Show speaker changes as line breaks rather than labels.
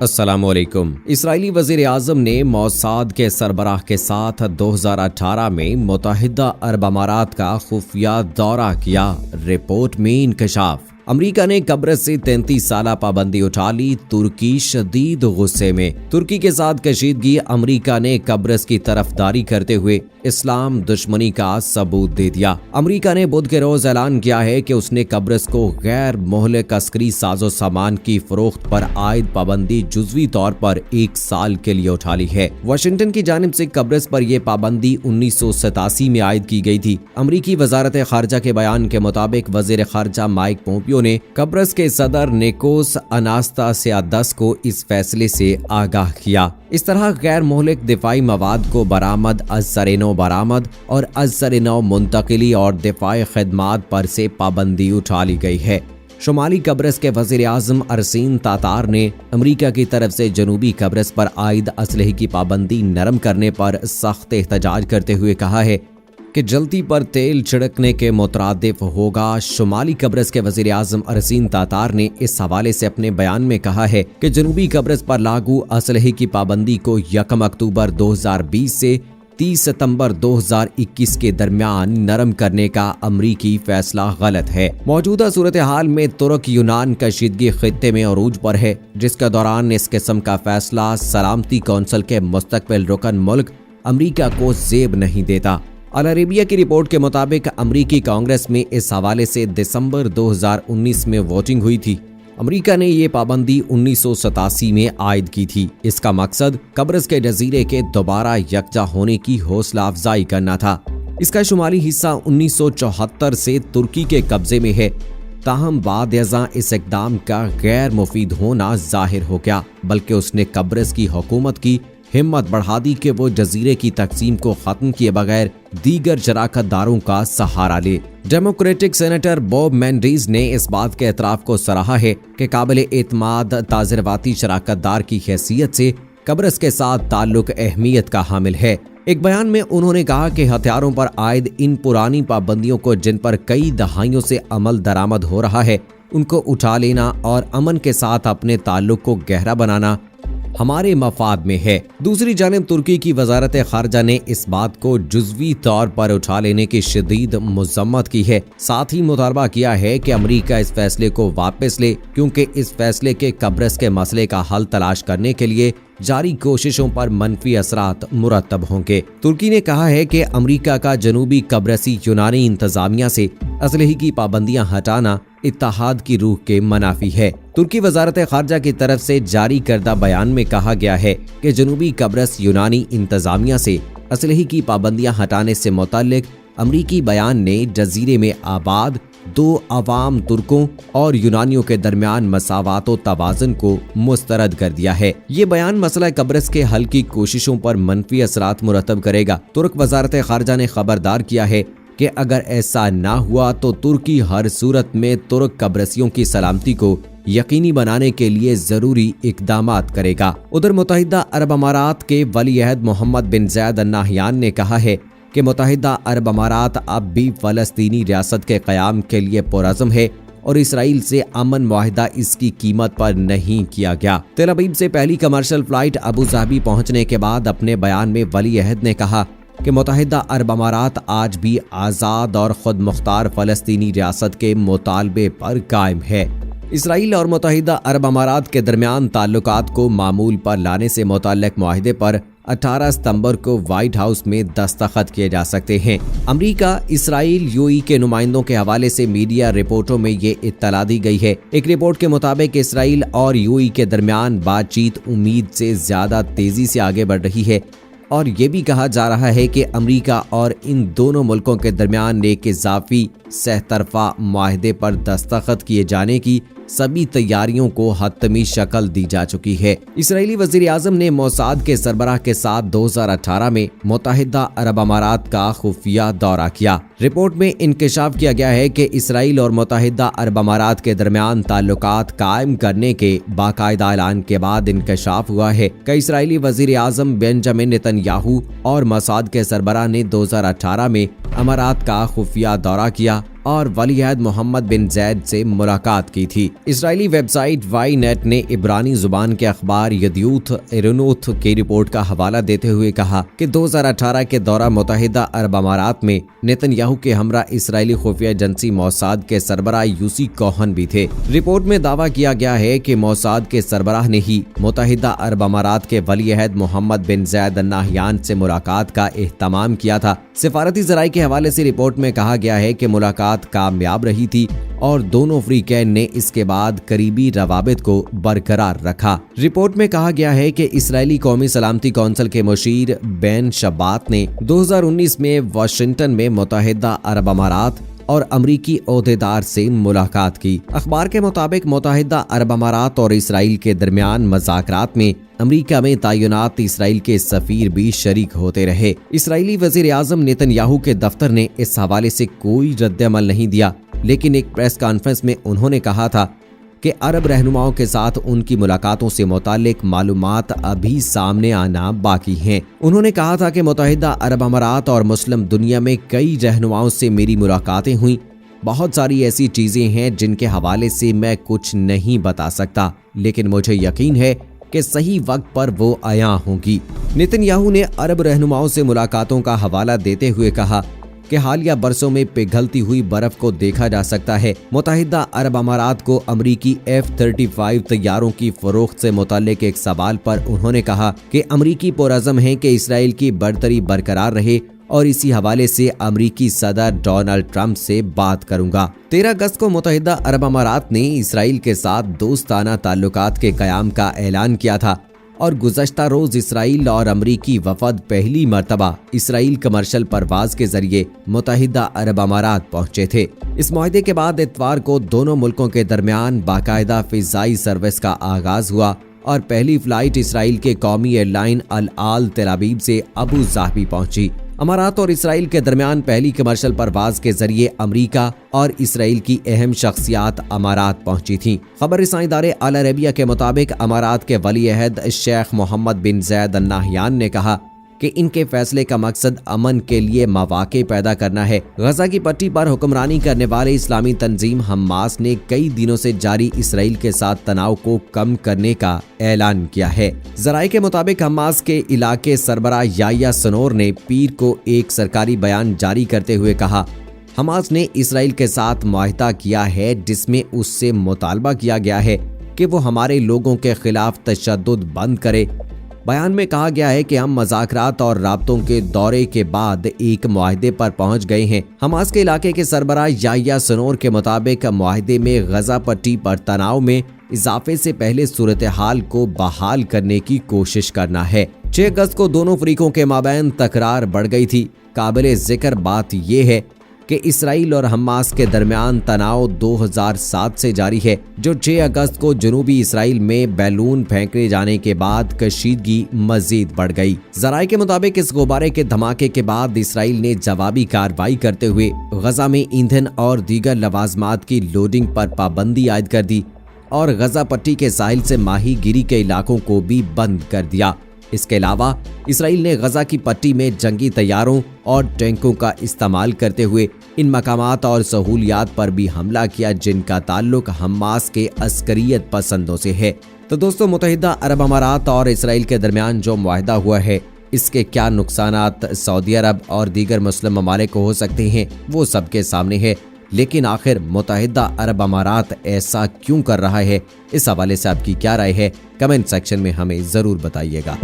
अस्सलामुअलैकुम। इसराइली वज़ीर आज़म ने मोसाद के सरबराह के साथ 2018 में मुत्तहिदा अरब अमारात का खुफिया दौरा किया। रिपोर्ट में इंकशाफ। अमेरिका ने कब्रस से 33 साला पाबंदी उठा ली। तुर्की शदीद गुस्से में। तुर्की के साथ कशीदगी। अमेरिका ने कब्रस की तरफदारी करते हुए इस्लाम दुश्मनी का सबूत दे दिया। अमेरिका ने बुध के रोज ऐलान किया है कि उसने कब्रस को गैर मोहलक अस्करी साजो सामान की फरोख्त पर आयद पाबंदी जुज़वी तौर पर 1 साल के लिए उठा ली है। वाशिंगटन की जानिब से कब्रस पर यह पाबंदी 1987 में आयद की गई थी। अमरीकी वजारत खारजा के बयान के मुताबिक वजीर खारजा माइक पोम्पियो ने कब्रस के सदर निकोस अनास्तासियादस को इस फैसले से आगाह किया। इस तरह गैर मोहलिक दिफाई मवाद को बरामद, अज़्ज़र-ए-नौ बरामद और अज़्ज़र-ए-नौ मुंतकिली और दिफाई खिदमात पर से पाबंदी उठा ली गई है। शुमाली कब्रस के वज़ीर आज़म अरसीन तातार ने अमेरिका की तरफ से जनूबी कब्रस पर आयद असलहे की पाबंदी नरम करने पर सख्त एहतजाज करते हुए कहा है कि जल्दी पर तेल छिड़कने के मुतरादिफ होगा। शुमाली कब्रस के वज़ीर आज़म अरसीन तातार ने इस हवाले से अपने बयान में कहा है कि जनूबी कब्रस पर लागू असलहे की पाबंदी को 1 अक्टूबर 2020 से 30 सितंबर 2021 के दरमियान नरम करने का अमरीकी फैसला गलत है। मौजूदा सूरत हाल में तुर्क यूनान कशीदगी खित्ते में अरूज पर है, जिसके दौरान इस किस्म का फैसला सलामती कौंसिल के मुस्तकबिल रुकन मुल्क अमरीका को जेब नहीं देता। अल अरेबिया की रिपोर्ट के मुताबिक अमरीकी कांग्रेस में इस हवाले से दिसंबर 2019 में वोटिंग हुई थी। अमरीका ने ये पाबंदी 1987 में आयद की थी। इसका मकसद कब्रस के जजीरे के दोबारा यकजा होने की हौसला अफजाई करना था। इसका शुमाली हिस्सा 1974 से तुर्की के कब्जे में है। ताहम बाद-ए-ज़ां इस इक़दाम का गैर मुफीद होना जाहिर हो गया, बल्कि उसने कब्रस की हुकूमत की हिम्मत बढ़ा दी कि वो जजीरे की तकसीम को खत्म किए बगैर दीगर शराकतदारों का सहारा ले। डेमोक्रेटिक सेनेटर बॉब मेंडीज ने इस बात के एतराफ़ को सराहा है कि काबिल एतमाद ताज़रवाती शराकतदार की हैसियत से कब्रस के साथ ताल्लुक अहमियत का हामिल है। एक बयान में उन्होंने कहा कि हथियारों पर आयद इन पुरानी पाबंदियों को, जिन पर कई दहाइयों से अमल दरामद हो रहा है, उनको उठा लेना और अमन के साथ अपने ताल्लुक को गहरा बनाना हमारे मफाद में है। दूसरी जानिब तुर्की की वजारत खारजा ने इस बात को जुज़वी तौर पर उठा लेने की शदीद मज़म्मत की है। साथ ही मुतालबा किया है कि अमेरिका इस फैसले को वापस ले, क्योंकि इस फैसले के कब्रस के मसले का हल तलाश करने के लिए जारी कोशिशों पर मनफी असरात मुरतब होंगे। तुर्की ने कहा है कि अमेरिका का जनूबी कब्रसी यूनानी इंतजामिया से असलहे की पाबंदियां हटाना इत्तेहाद की रूह के मनाफी है। तुर्की वजारत खारजा की तरफ से जारी करदा बयान में कहा गया है कि जनूबी कब्रस यूनानी इंतजामिया से असलहे की पाबंदियां हटाने से मुतल्लिक अमरीकी बयान ने जजीरे में आबाद 2 अवाम तुर्कों और यूनानियों के दरमियान मसावात व तवाज़ुन को मुस्तरद कर दिया है। ये बयान मसला कब्रस के हल की कोशिशों पर मनफी असरात मुरतब करेगा। तुर्क वजारत खारजा ने खबरदार किया है कि अगर ऐसा ना हुआ तो तुर्की हर सूरत में तुर्क कब्रसियों की सलामती को यकीनी बनाने के लिए जरूरी इकदामात करेगा। उधर मुत्तहिदा अरब अमारात के वली अहद मोहम्मद बिन ज़ायद अल नाहयान ने कहा है कि मुत्तहिदा अरब अमारात अब भी फ़लस्तीनी रियासत के क़याम के लिए पुरअज़्म है और इसराइल से अमन मुआहिदा इसकी कीमत पर नहीं किया गया। तेल अवीव से पहली कमर्शियल फ्लाइट अबू धाबी पहुंचने के बाद अपने बयान में वली अहद ने कहा कि मुत्तहिदा अरब अमारात आज भी आज़ाद और खुद मुख्तार फ़लस्तीनी रियासत के मुतालबे पर कायम है। इसराइल और मुत्तहिदा अरब अमारात के दरमियान ताल्लुकात को मामूल पर लाने से मुतल्लिक मुआहिदे पर 18 सितंबर को व्हाइट हाउस में दस्तखत किए जा सकते हैं। अमेरिका, इसराइल, यूएई के नुमाइंदों के हवाले से मीडिया रिपोर्टों में ये इत्तला दी गई है। एक रिपोर्ट के मुताबिक इसराइल और यूएई के दरमियान बातचीत उम्मीद से ज्यादा तेजी से आगे बढ़ रही है और ये भी कहा जा रहा है कि अमेरिका और इन दोनों मुल्कों के दरमियान एक इजाफी सहतरफा मुआहदे पर दस्तखत किए जाने की सभी तैयारियों को हतमी शक्ल दी जा चुकी है। इसराइली वज़ीर आज़म ने मोसाद के सरबराह के साथ 2018 में मुत्तहिदा अरब अमारात का खुफिया दौरा किया। रिपोर्ट में इंकशाफ किया गया है कि इसराइल और मुत्तहिदा अरब अमारात के दरमियान ताल्लुकात कायम करने के बाकायदा ऐलान के बाद इंकशाफ हुआ है कि इसराइली वज़ीर आज़म बेंजामिन नेतन्याहू और मोसाद के सरबराह ने 2018 में अमारात का खुफिया दौरा किया और वलीअहद मोहम्मद बिन जैद से मुलाकात की थी। इजरायली वेबसाइट वाई नेट ने इब्रानी जुबान के अखबार यदयूथ एरोनोथ की रिपोर्ट का हवाला देते हुए कहा कि 2018 के दौरान मुत्तहिदा अरब अमारात में नेतन्याहू के हमरा इजरायली खुफिया एजेंसी मोसाद के सरबराह यूसी कोहन भी थे। रिपोर्ट में दावा किया गया है कि मोसाद के सरबराह ने ही मुत्तहिदा अरब अमारात के वलीअहद मोहम्मद बिन जैद अल नाहयान से मुलाकात का एहतमाम किया था। सिफारती जराये के हवाले से रिपोर्ट में कहा गया है कि मुलाकात कामयाब रही थी और दोनों फ्रीकैन ने इसके बाद करीबी रवाबित को बरकरार रखा। रिपोर्ट में कहा गया है कि इस्राएली कौमी सलामती कौंसिल के मुशीर बेन शबात ने 2019 में वाशिंगटन में मुत्तहिदा अरब अमारात और अमरीकी ओहदेदार से मुलाकात की। अखबार के मुताबिक मुत्तहिदा अरब अमारात और इसराइल के दरमियान मज़ाकरात में अमरीका में तैनात इसराइल के सफीर भी शरीक होते रहे। इसराइली वज़ीर आज़म नेतन्याहू के दफ्तर ने इस हवाले से कोई रद्द-ए-अमल नहीं दिया, लेकिन एक प्रेस कॉन्फ्रेंस में उन्होंने कहा था कि अरब रहनुमाओं के साथ उनकी मुलाकातों से मुतालिक मालूमात अभी सामने आना बाकी हैं। उन्होंने कहा था कि मुत्तहिदा अरब अमारात और मुस्लिम दुनिया में कई रहनुमाओं से मेरी मुलाकातें हुई। बहुत सारी ऐसी चीजें हैं जिनके हवाले से मैं कुछ नहीं बता सकता, लेकिन मुझे यकीन है कि सही वक्त पर वो आया होंगी। नेतन्याहू ने अरब रहनुमाओं से मुलाकातों का हवाला देते हुए कहा कि हालिया बरसों में पिघलती हुई बर्फ को देखा जा सकता है। मुत्तहिदा अरब अमारात को अमरीकी F-35 तैयारों की फरोख्त से मुताल्लिक एक सवाल पर उन्होंने कहा कि अमरीकी पुरअज़्म है कि इसराइल की बरतरी बरकरार रहे और इसी हवाले से अमरीकी सदर डोनाल्ड ट्रंप से बात करूंगा। 13 अगस्त को मुत्तहिदा अरब अमारात ने इसराइल के साथ दोस्ताना ताल्लुकात के क़याम का ऐलान किया था और गुज़श्ता रोज इसराइल और अमरीकी वफद पहली मर्तबा इसराइल कमर्शियल परवाज के जरिए मुत्तहिदा अरब अमारात पहुंचे थे। इस मुआहदे के बाद इतवार को दोनों मुल्कों के दरमियान बाकायदा फिजाई सर्विस का आगाज हुआ और पहली फ्लाइट इसराइल के कौमी एयरलाइन अल आल तेल अवीव से अबू ज़ाहबी पहुंची। अमारात और इसराइल के दरमियान पहली कमर्शियल परवाज के जरिए अमरीका और इसराइल की अहम शख्सियात अमारात पहुंची थीं। खबर रसां इदारे अल अरबिया के मुताबिक अमारात के वलीअहद शेख मोहम्मद बिन जैद अल नाहयान ने कहा कि इनके फैसले का मकसद अमन के लिए मौके पैदा करना है। गजा की पट्टी पर हुक्मरानी करने वाले इस्लामी तंजीम हमास ने कई दिनों से जारी इसराइल के साथ तनाव को कम करने का ऐलान किया है। जराये के मुताबिक हमास के इलाके सरबराह याह्या सिनोर ने पीर को एक सरकारी बयान जारी करते हुए कहा, हमास ने इसराइल के साथ मुआहदा किया है जिसमें उससे मुतालबा किया गया है कि वो हमारे लोगों के खिलाफ तशद्दुद बंद करे। बयान में कहा गया है कि हम मज़ाकरात और राब्तों के दौरे के बाद एक मुआहदे पर पहुंच गए हैं। हमास के इलाके के सरबराह याह्या सिनोर के मुताबिक मुआहदे में गजा पट्टी पर तनाव में इजाफे से पहले सूरत हाल को बहाल करने की कोशिश करना है। 6 अगस्त को दोनों फरीकों के माबैन तकरार बढ़ गई थी। काबिल जिक्र बात यह है कि इसराइल और हमास के दरमियान तनाव 2007 से जारी है, जो 6 अगस्त को जनूबी इसराइल में बैलून फेंकने जाने के बाद कशीदगी मजीद बढ़ गई। जराये के मुताबिक इस गुब्बारे के धमाके के बाद इसराइल ने जवाबी कार्रवाई करते हुए गजा में ईंधन और दीगर लवाजमात की लोडिंग पर पाबंदी आयद कर दी और गजा पट्टी के साहिल से माहीगिरी के इलाकों को भी बंद कर दिया। इसके अलावा इसराइल ने गजा की पट्टी में जंगी तैयारों और टैंकों का इस्तेमाल करते हुए इन मकामात और सहूलियात पर भी हमला किया जिनका ताल्लुक हमास के अस्करियत पसंदों से है। तो दोस्तों, मुत्तहिदा अरब अमारात और इसराइल के दरमियान जो मुआहदा हुआ है, इसके क्या नुकसानात सऊदी अरब और दीगर मुस्लिम ममालिक को हो सकते हैं, वो सबके सामने है। लेकिन आखिर मुत्तहिदा अरब अमारात ऐसा क्यों कर रहा है, इस हवाले से आपकी क्या राय है? कमेंट सेक्शन में हमें जरूर बताइएगा।